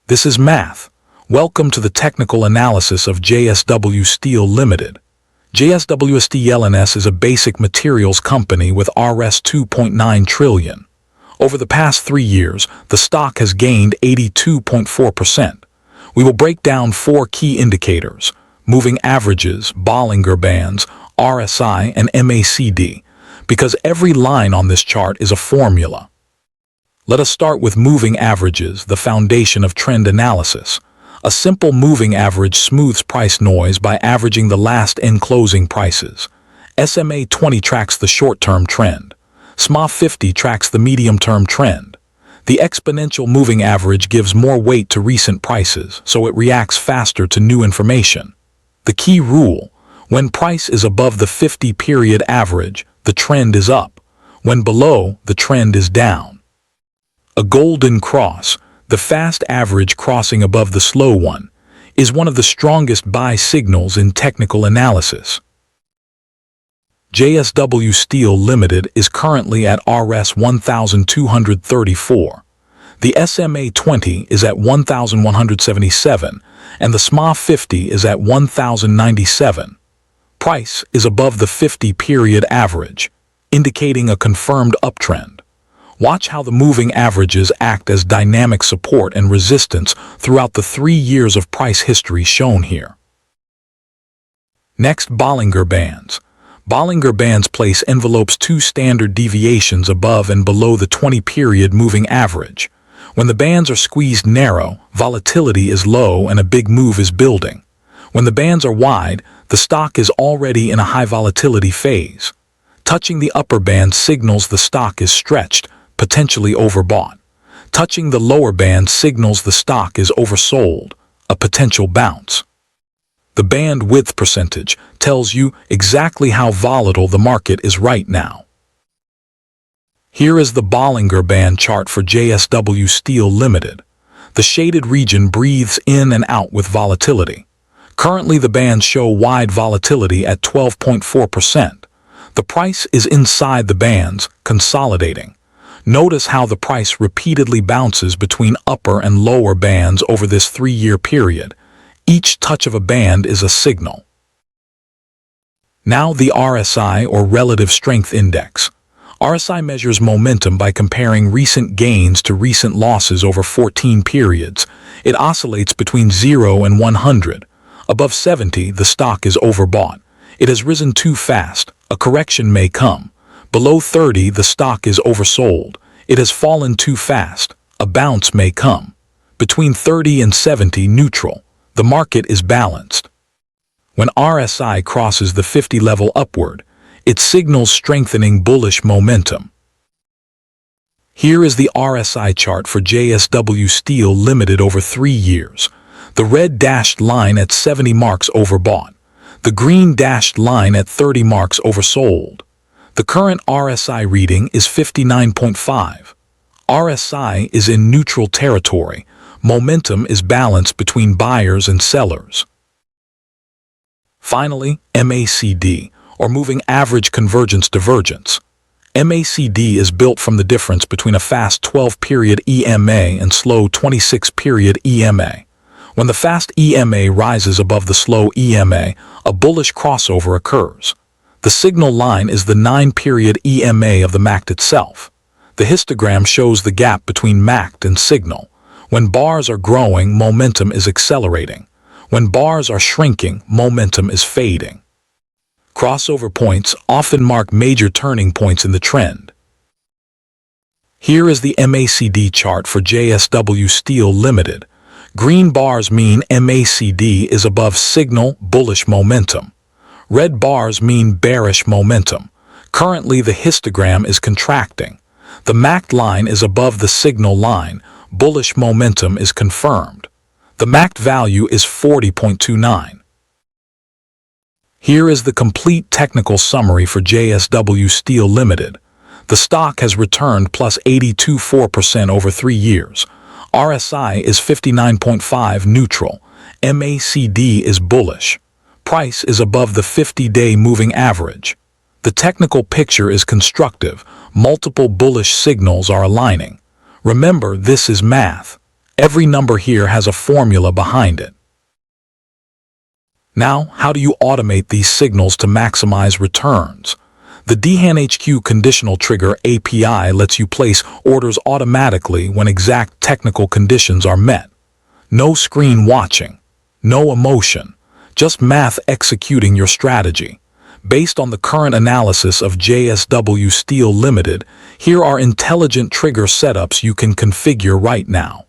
This is math. Welcome to the technical analysis of JSW Steel Limited. JSWSTEEL.NS is a basic materials company with Rs 2.9 trillion. Over the past 3 years, the stock has gained 82.4%. We will break down 4 key indicators: moving averages, Bollinger bands, RSI, and MACD, because every line on this chart is a formula. Let us start with moving averages, the foundation of trend analysis. A simple moving average smooths price noise by averaging the last in closing prices. SMA 20 tracks the short-term trend. SMA 50 tracks the medium-term trend. The exponential moving average gives more weight to recent prices, so it reacts faster to new information. The key rule: when price is above the 50-period average, the trend is up. When below, the trend is down. A golden cross, the fast average crossing above the slow one, is one of the strongest buy signals in technical analysis. JSW Steel Limited is currently at Rs 1,234. The SMA 20 is at 1,177, and the SMA 50 is at 1,097. Price is above the 50-period average, indicating a confirmed uptrend. Watch how the moving averages act as dynamic support and resistance throughout the 3 years of price history shown here. Next, Bollinger bands. Bollinger bands place envelopes 2 standard deviations above and below the 20-period moving average. When the bands are squeezed narrow, volatility is low and a big move is building. When the bands are wide, the stock is already in a high volatility phase. Touching the upper band signals the stock is stretched, potentially overbought. Touching the lower band signals the stock is oversold, a potential bounce. The band width percentage tells you exactly how volatile the market is right now. Here is the Bollinger band chart for JSW Steel Limited. The shaded region breathes in and out with volatility. Currently, the bands show wide volatility at 12.4%. The price is inside the bands, consolidating. Notice how the price repeatedly bounces between upper and lower bands over this 3-year period. Each touch of a band is a signal. Now the RSI, or Relative Strength Index. RSI measures momentum by comparing recent gains to recent losses over 14 periods. It oscillates between 0 and 100. Above 70, the stock is overbought. It has risen too fast. A correction may come. Below 30, the stock is oversold. It has fallen too fast. A bounce may come. Between 30 and 70, neutral. The market is balanced. When RSI crosses the 50 level upward, it signals strengthening bullish momentum. Here is the RSI chart for JSW Steel Limited over 3 years. The red dashed line at 70 marks overbought. The green dashed line at 30 marks oversold. The current RSI reading is 59.5. RSI is in neutral territory. Momentum is balanced between buyers and sellers. Finally, MACD, or moving average convergence divergence. MACD is built from the difference between a fast 12-period EMA and slow 26-period EMA. When the fast EMA rises above the slow EMA, a bullish crossover occurs. The signal line is the 9-period EMA of the MACD itself. The histogram shows the gap between MACD and signal. When bars are growing, momentum is accelerating. When bars are shrinking, momentum is fading. Crossover points often mark major turning points in the trend. Here is the MACD chart for JSW Steel Limited. Green bars mean MACD is above signal bullish momentum. Red bars mean bearish momentum. Currently, the histogram is contracting. The MACD line is above the signal line. Bullish momentum is confirmed. The MACD value is 40.29. Here is the complete technical summary for JSW Steel Limited. The stock has returned plus 82.4% over 3 years. RSI is 59.5 neutral. MACD is bullish. Price is above the 50-day moving average. The technical picture is constructive. Multiple bullish signals are aligning. Remember, this is math. Every number here has a formula behind it. Now, how do you automate these signals to maximize returns? The DHQ Conditional Trigger API lets you place orders automatically when exact technical conditions are met. No screen watching, no emotion, just math executing your strategy. Based on the current analysis of JSW Steel Limited, here are intelligent trigger setups you can configure right now.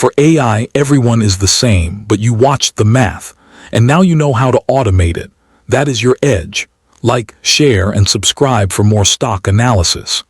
For AI, everyone is the same, but you watched the math, and now you know how to automate it. That is your edge. Like, share, and subscribe for more stock analysis.